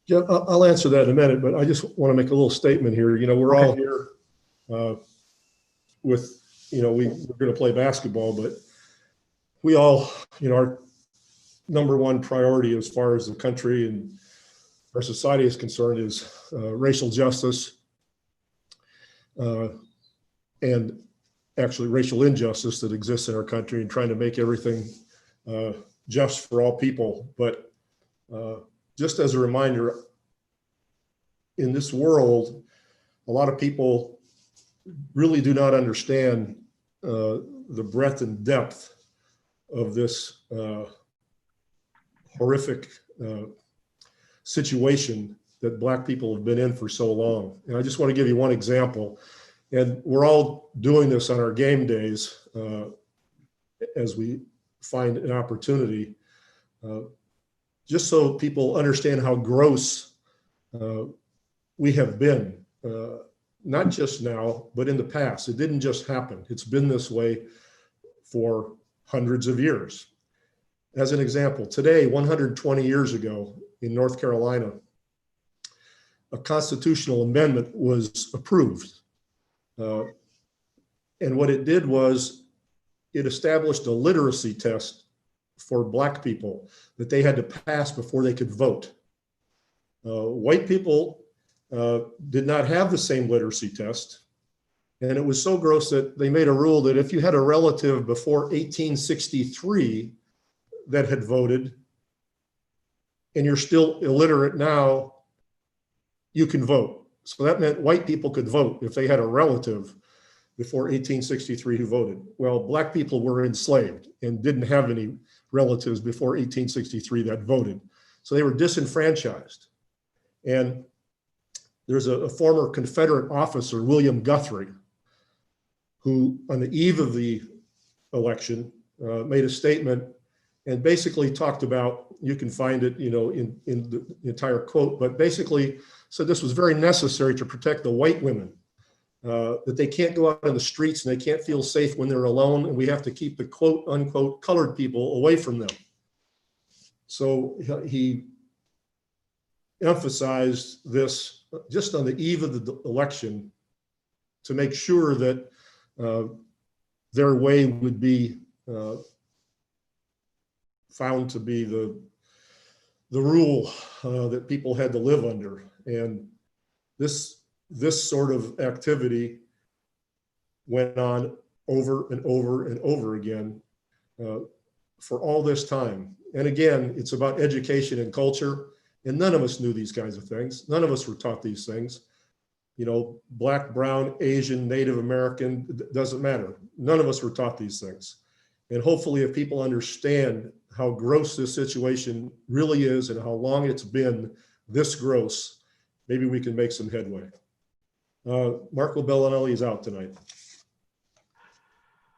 Yeah, I'll answer that in a minute, but I just want to make a little statement here. You know, we're all here with, you know, we're going to play basketball, but we all, you know, our number one priority as far as the country and our society is concerned is racial justice and actually racial injustice that exists in our country, and trying to make everything just for all people. But just as a reminder, in this world, a lot of people really do not understand the breadth and depth of this horrific situation that Black people have been in for so long. And I just want to give you one example. And we're all doing this on our game days as we find an opportunity, just so people understand how gross we have been, not just now, but in the past. It didn't just happen. It's been this way for hundreds of years. As an example, today, 120 years ago in North Carolina, a constitutional amendment was approved. And what it did was it established a literacy test for Black people that they had to pass before they could vote. White people did not have the same literacy test. And it was so gross that they made a rule that if you had a relative before 1863 that had voted, and you're still illiterate now, you can vote. So that meant white people could vote if they had a relative before 1863 who voted. Well, Black people were enslaved and didn't have any relatives before 1863 that voted. So they were disenfranchised. And there's a former Confederate officer, William Guthrie, who on the eve of the election made a statement and basically talked about, you can find it, you know, in the entire quote, but basically said this was very necessary to protect the white women, that they can't go out in the streets and they can't feel safe when they're alone, and we have to keep the quote unquote colored people away from them. So he emphasized this just on the eve of the election to make sure that their way would be found to be the rule that people had to live under. And this sort of activity went on over and over and over again for all this time. And again, it's about education and culture. And none of us knew these kinds of things. None of us were taught these things. You know, Black, brown, Asian, Native American, doesn't matter. None of us were taught these things. And hopefully if people understand how gross this situation really is and how long it's been this gross, maybe we can make some headway. Marco Bellinelli is out tonight.